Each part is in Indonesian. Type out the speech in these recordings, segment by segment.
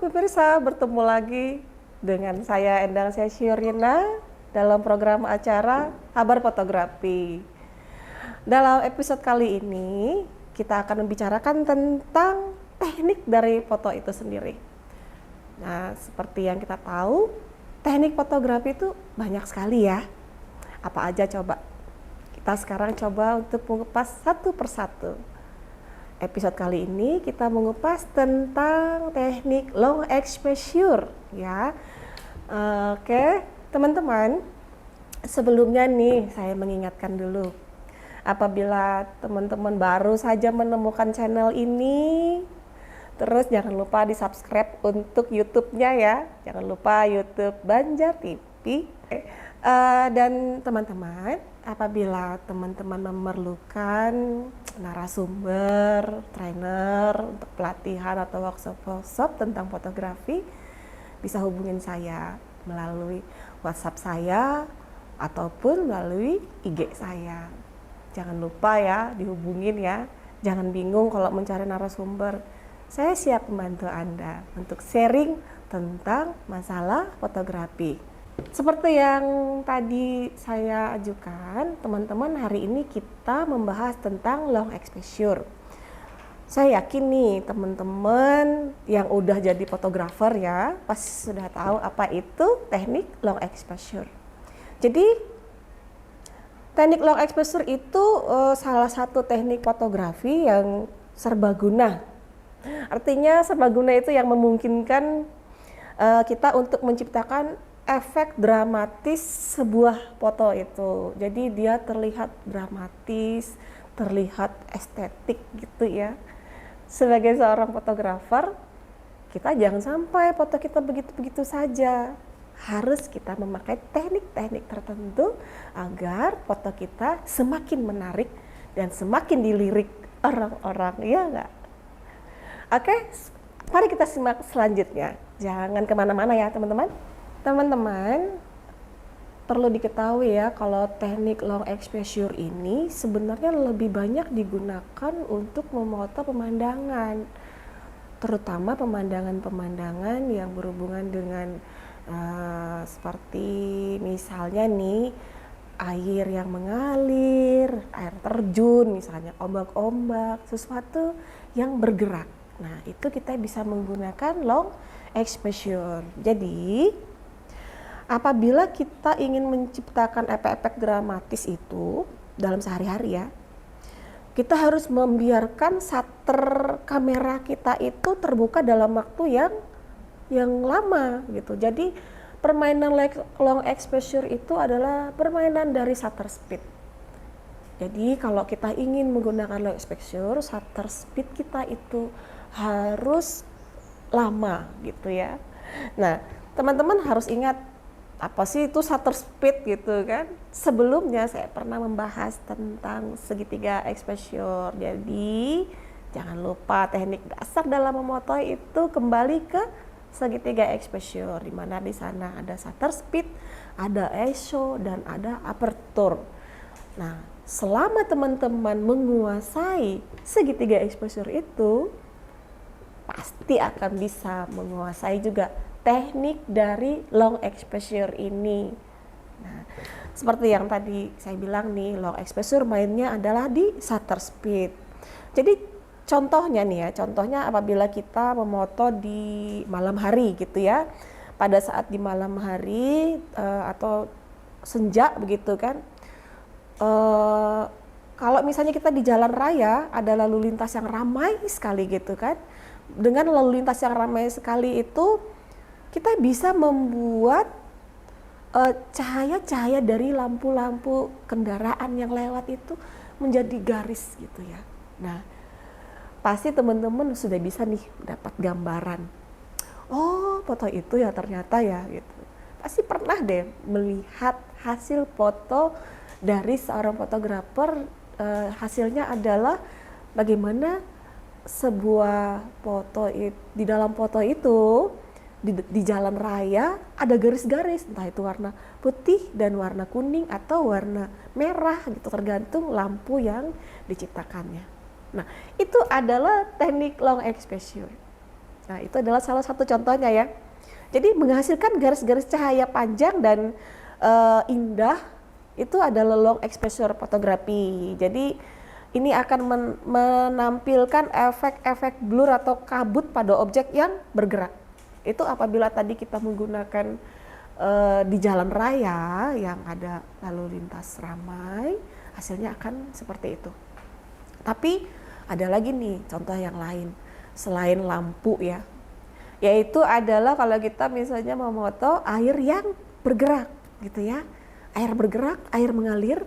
pemirsa, bertemu lagi dengan saya Endang Syurina dalam program acara Kabar Fotografi. Dalam episode kali ini kita akan membicarakan tentang teknik dari foto itu sendiri. Nah, seperti yang kita tahu, teknik fotografi itu banyak sekali ya. Apa aja coba? Kita sekarang coba untuk mengupas satu persatu. Episode kali ini kita mengupas tentang teknik long exposure ya. Oke, teman-teman, sebelumnya nih saya mengingatkan dulu. Apabila teman-teman baru saja menemukan channel ini, terus jangan lupa di-subscribe untuk YouTube-nya ya. Jangan lupa YouTube Banjar TV. Dan teman-teman, apabila teman-teman memerlukan narasumber, trainer untuk pelatihan atau workshop tentang fotografi, bisa hubungin saya melalui WhatsApp saya ataupun melalui IG saya. Jangan lupa ya dihubungin ya. Jangan bingung kalau mencari narasumber. Saya siap membantu Anda untuk sharing tentang masalah fotografi. Seperti yang tadi saya ajukan, teman-teman, hari ini kita membahas tentang long exposure. Saya yakin nih teman-teman yang udah jadi fotografer ya, pasti sudah tahu apa itu teknik long exposure. Jadi teknik long exposure itu salah satu teknik fotografi yang serbaguna. Artinya serbaguna itu yang memungkinkan kita untuk menciptakan efek dramatis sebuah foto itu. Jadi dia terlihat dramatis, terlihat estetik gitu ya. Sebagai seorang fotografer, kita jangan sampai foto kita begitu-begitu saja. Harus kita memakai teknik-teknik tertentu agar foto kita semakin menarik dan semakin dilirik orang-orang, ya enggak? Oke, mari kita simak selanjutnya. Jangan kemana-mana ya teman-teman. Teman-teman, perlu diketahui ya kalau teknik long exposure ini sebenarnya lebih banyak digunakan untuk memfoto pemandangan, terutama pemandangan-pemandangan yang berhubungan dengan seperti misalnya nih air yang mengalir, air terjun misalnya, ombak-ombak, sesuatu yang bergerak. Nah, itu kita bisa menggunakan long exposure. Jadi apabila kita ingin menciptakan efek-efek dramatis itu dalam sehari-hari ya, kita harus membiarkan shutter kamera kita itu terbuka dalam waktu yang lama gitu. Jadi permainan long exposure itu adalah permainan dari shutter speed. Jadi kalau kita ingin menggunakan long exposure, shutter speed kita itu harus lama gitu ya. Nah, teman-teman harus ingat apa sih itu shutter speed gitu kan. Sebelumnya saya pernah membahas tentang segitiga exposure. Jadi jangan lupa teknik dasar dalam memoto itu kembali ke segitiga exposure, di mana di sana ada shutter speed, ada ISO dan ada aperture. Nah, selama teman-teman menguasai segitiga exposure itu, pasti akan bisa menguasai juga teknik dari long exposure ini. Nah, seperti yang tadi saya bilang nih, long exposure mainnya adalah di shutter speed. Jadi contohnya nih ya, contohnya apabila kita memoto di malam hari gitu ya. Pada saat di malam hari atau senja begitu kan. Kalau misalnya kita di jalan raya ada lalu lintas yang ramai sekali gitu kan. Dengan lalu lintas yang ramai sekali itu kita bisa membuat cahaya-cahaya dari lampu-lampu kendaraan yang lewat itu menjadi garis gitu ya. Nah, pasti teman-teman sudah bisa nih dapat gambaran. Oh, foto itu ya ternyata ya gitu. Pasti pernah deh melihat hasil foto dari seorang fotografer. Hasilnya adalah bagaimana sebuah foto di dalam foto itu di jalan raya ada garis-garis, entah itu warna putih dan warna kuning atau warna merah gitu, tergantung lampu yang diciptakannya. Nah, itu adalah teknik long exposure. Nah, itu adalah salah satu contohnya ya. Jadi menghasilkan garis-garis cahaya panjang dan indah itu adalah long exposure fotografi. Jadi ini akan menampilkan efek-efek blur atau kabut pada objek yang bergerak. Itu apabila tadi kita menggunakan di jalan raya yang ada lalu lintas ramai, hasilnya akan seperti itu. Tapi ada lagi nih contoh yang lain selain lampu ya, yaitu adalah kalau kita misalnya memoto air yang bergerak gitu ya, air bergerak, air mengalir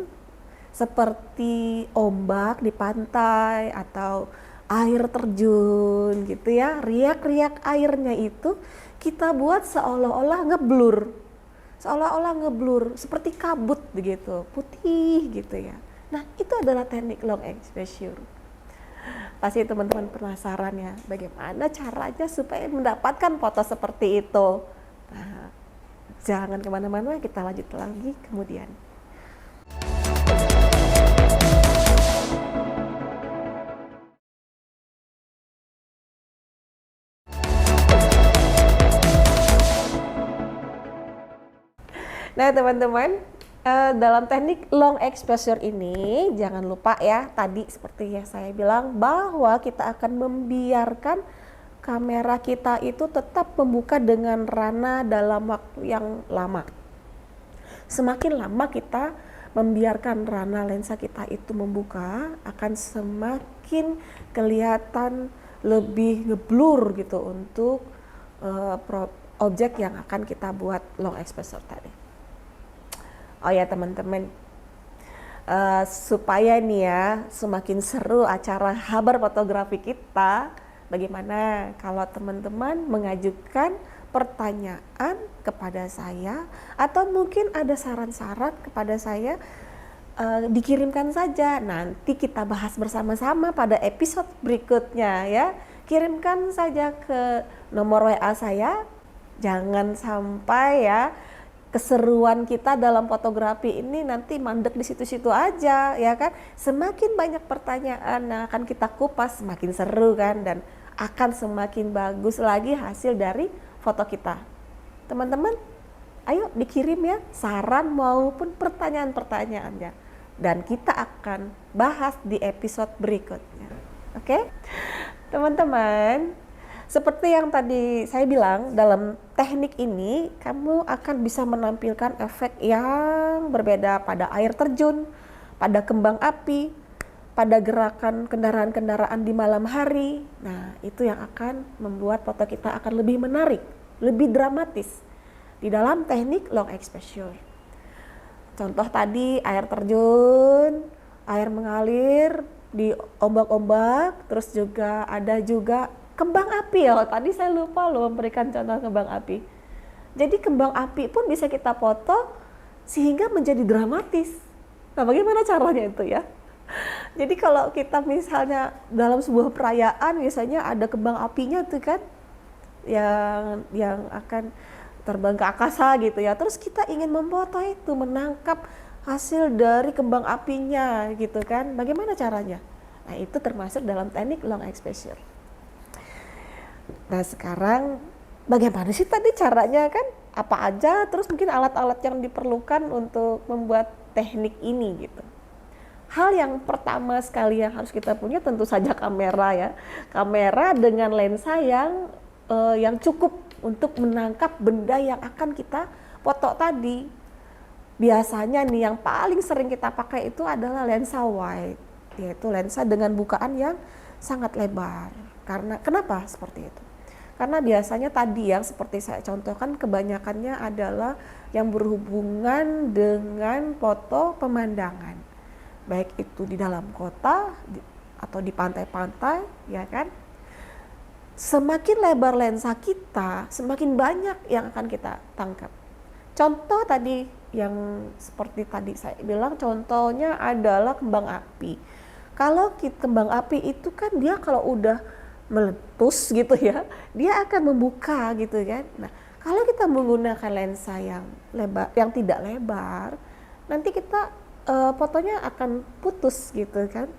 seperti ombak di pantai atau air terjun gitu ya, riak-riak airnya itu kita buat seolah-olah ngeblur seperti kabut begitu, putih gitu ya. Nah, itu adalah teknik long exposure. Pasti teman-teman penasaran ya, bagaimana caranya supaya mendapatkan foto seperti itu. Nah, jangan kemana-mana, kita lanjut lagi kemudian. Nah teman-teman, dalam teknik long exposure ini jangan lupa ya, tadi seperti yang saya bilang bahwa kita akan membiarkan kamera kita itu tetap membuka dengan rana dalam waktu yang lama. Semakin lama kita membiarkan rana lensa kita itu membuka, akan semakin kelihatan lebih ngeblur gitu untuk objek yang akan kita buat long exposure tadi. Oh ya teman-teman, supaya nih ya semakin seru acara Habar Fotografi kita, bagaimana kalau teman-teman mengajukan pertanyaan kepada saya atau mungkin ada saran-saran kepada saya, dikirimkan saja, nanti kita bahas bersama-sama pada episode berikutnya ya. Kirimkan saja ke nomor WA saya, jangan sampai ya keseruan kita dalam fotografi ini nanti mandek di situ-situ aja ya kan. Semakin banyak pertanyaan yang akan kita kupas semakin seru kan, dan akan semakin bagus lagi hasil dari foto kita. Teman-teman, ayo dikirim ya saran maupun pertanyaan-pertanyaannya, dan kita akan bahas di episode berikutnya. Oke? Teman-teman, seperti yang tadi saya bilang, dalam teknik ini kamu akan bisa menampilkan efek yang berbeda pada air terjun, pada kembang api, pada gerakan kendaraan-kendaraan di malam hari. Nah, itu yang akan membuat foto kita akan lebih menarik, lebih dramatis di dalam teknik long exposure. Contoh tadi air terjun, air mengalir di ombak-ombak, terus juga ada juga kembang api ya, tadi saya lupa loh memberikan contoh kembang api. Jadi kembang api pun bisa kita foto sehingga menjadi dramatis. Nah, bagaimana caranya itu ya? Jadi kalau kita misalnya dalam sebuah perayaan misalnya ada kembang apinya tuh kan, yang akan terbang ke angkasa gitu ya. Terus kita ingin memfoto itu, menangkap hasil dari kembang apinya gitu kan. Bagaimana caranya? Nah, itu termasuk dalam teknik long exposure. Nah sekarang bagaimana sih tadi caranya kan? Apa aja, terus mungkin alat-alat yang diperlukan untuk membuat teknik ini gitu. Hal yang pertama sekali yang harus kita punya tentu saja kamera ya. Kamera dengan lensa yang cukup untuk menangkap benda yang akan kita foto tadi. Biasanya nih yang paling sering kita pakai itu adalah lensa wide, yaitu lensa dengan bukaan yang sangat lebar. Kenapa seperti itu? Karena biasanya tadi yang seperti saya contohkan kebanyakannya adalah yang berhubungan dengan foto pemandangan. Baik itu di dalam kota atau di pantai-pantai, ya kan? Semakin lebar lensa kita, semakin banyak yang akan kita tangkap. Contoh tadi yang seperti tadi saya bilang, contohnya adalah kembang api. Kalau kembang api itu kan dia kalau udah meletus gitu ya, dia akan membuka gitu kan. Nah, kalau kita menggunakan lensa yang lebar, yang tidak lebar, nanti kita fotonya akan putus gitu kan.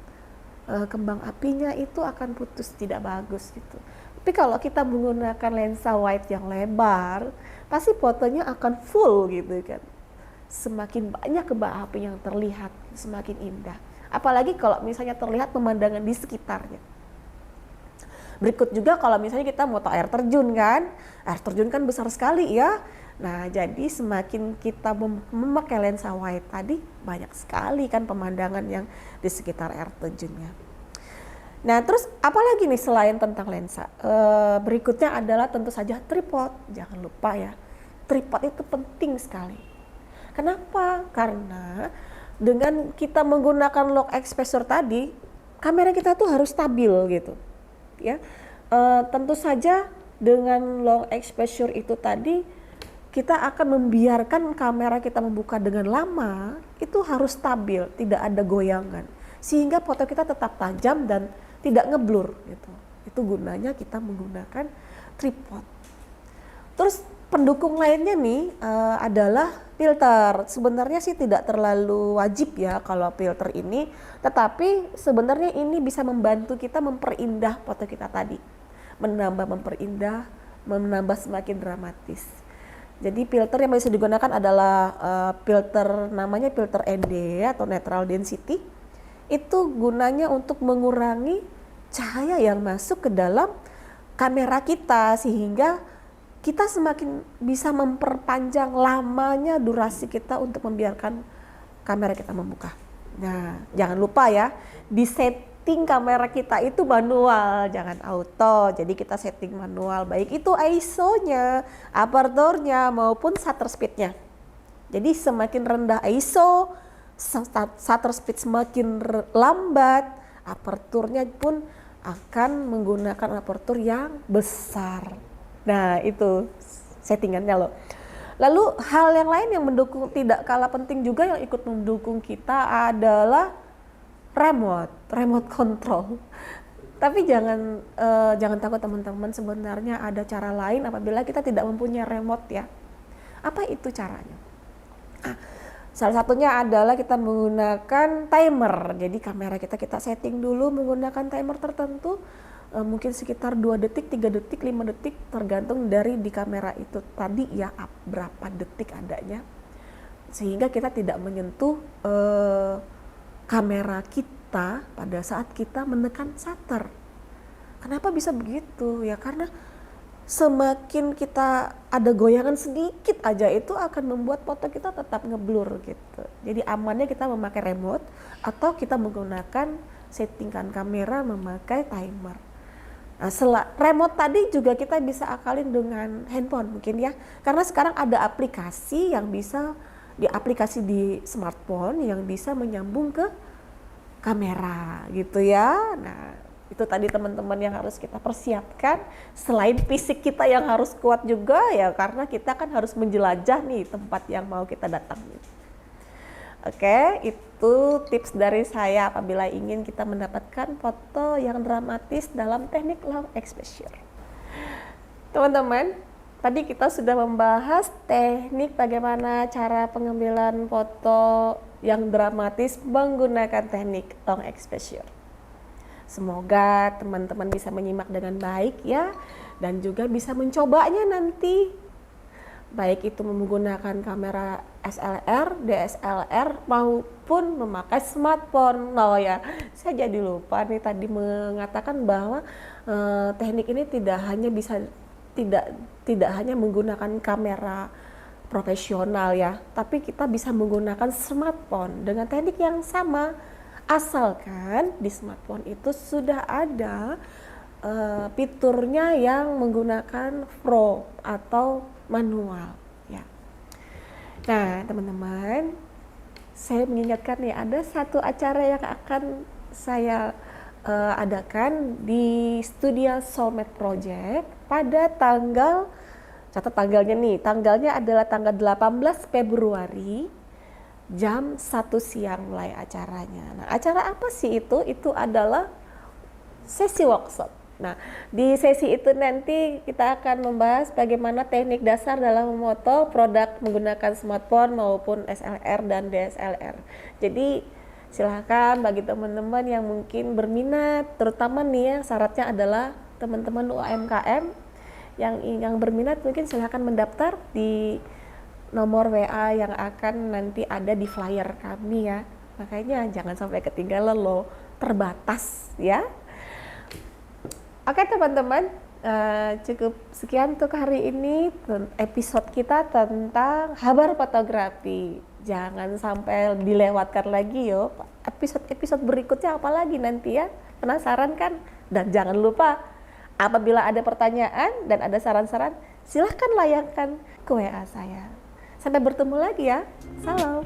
Kembang apinya itu akan putus, tidak bagus gitu. Tapi kalau kita menggunakan lensa wide yang lebar, pasti fotonya akan full gitu kan. Semakin banyak kembang api yang terlihat, semakin indah. Apalagi kalau misalnya terlihat pemandangan di sekitarnya. Berikut juga kalau misalnya kita mau tahu air terjun kan besar sekali ya. Nah, jadi semakin kita memakai lensa wide tadi, banyak sekali kan pemandangan yang di sekitar air terjunnya. Nah, terus apalagi nih selain tentang lensa? Berikutnya adalah tentu saja tripod. Jangan lupa ya, tripod itu penting sekali. Kenapa? Karena dengan kita menggunakan log exposure tadi, kamera kita tuh harus stabil gitu. Ya, tentu saja dengan long exposure itu tadi kita akan membiarkan kamera kita membuka dengan lama, itu harus stabil, tidak ada goyangan, sehingga foto kita tetap tajam dan tidak ngeblur gitu. Itu gunanya kita menggunakan tripod. Terus pendukung lainnya nih adalah filter. Sebenarnya sih tidak terlalu wajib ya kalau filter ini, tetapi sebenarnya ini bisa membantu kita memperindah foto kita tadi, memperindah, menambah semakin dramatis. Jadi filter yang bisa digunakan adalah filter namanya filter ND atau Natural Density. Itu gunanya untuk mengurangi cahaya yang masuk ke dalam kamera kita sehingga kita semakin bisa memperpanjang lamanya durasi kita untuk membiarkan kamera kita membuka. Nah, jangan lupa ya, di setting kamera kita itu manual, jangan auto. Jadi kita setting manual, baik itu ISO-nya, aperturnya maupun shutter speed-nya. Jadi semakin rendah ISO, shutter speed semakin lambat, aperturnya pun akan menggunakan apertur yang besar. Nah, itu settingannya loh. Lalu hal yang lain yang mendukung, tidak kalah penting juga yang ikut mendukung kita adalah remote control. Tapi jangan takut teman-teman, sebenarnya ada cara lain apabila kita tidak mempunyai remote ya. Apa itu caranya? Salah satunya adalah kita menggunakan timer. Jadi kamera kita setting dulu menggunakan timer tertentu, mungkin sekitar 2 detik, 3 detik, 5 detik, tergantung dari di kamera itu tadi ya berapa detik adanya, sehingga kita tidak menyentuh kamera kita pada saat kita menekan shutter. Kenapa bisa begitu? Ya karena semakin kita ada goyangan sedikit aja itu akan membuat foto kita tetap ngeblur gitu. Jadi amannya kita memakai remote atau kita menggunakan settingan kamera memakai timer. Nah, remote tadi juga kita bisa akalin dengan handphone mungkin ya. Karena sekarang ada aplikasi yang bisa aplikasi di smartphone yang bisa menyambung ke kamera gitu ya. Nah, itu tadi teman-teman yang harus kita persiapkan. Selain fisik kita yang harus kuat juga ya, karena kita kan harus menjelajah nih tempat yang mau kita datangi. Oke, itu tips dari saya apabila ingin kita mendapatkan foto yang dramatis dalam teknik long exposure. Teman-teman, tadi kita sudah membahas teknik bagaimana cara pengambilan foto yang dramatis menggunakan teknik long exposure. Semoga teman-teman bisa menyimak dengan baik ya, dan juga bisa mencobanya nanti. Baik itu menggunakan kamera SLR, DSLR maupun memakai smartphone. Oh ya, saya jadi lupa nih tadi mengatakan bahwa teknik ini tidak hanya menggunakan kamera profesional ya, tapi kita bisa menggunakan smartphone dengan teknik yang sama. Asalkan di smartphone itu sudah ada fiturnya yang menggunakan Pro atau manual ya. Nah teman-teman, saya mengingatkan nih ada satu acara yang akan saya adakan di Studio Soulmate Project pada tanggal, catat tanggalnya nih, tanggalnya adalah tanggal 18 Februari jam 1 siang mulai acaranya. Nah, acara apa sih itu? Itu adalah sesi workshop. Nah, di sesi itu nanti kita akan membahas bagaimana teknik dasar dalam memfoto produk menggunakan smartphone maupun SLR dan DSLR. Jadi, silahkan bagi teman-teman yang mungkin berminat, terutama nih ya syaratnya adalah teman-teman UMKM yang berminat mungkin silahkan mendaftar di nomor WA yang akan nanti ada di flyer kami ya. Makanya jangan sampai ketinggalan loh, terbatas ya. Oke teman-teman, cukup sekian untuk hari ini episode kita tentang kabar fotografi. Jangan sampai dilewatkan lagi yo episode berikutnya apa lagi nanti ya. Penasaran kan? Dan jangan lupa apabila ada pertanyaan dan ada saran-saran, silahkan layangkan ke WA saya. Sampai bertemu lagi ya. Salam.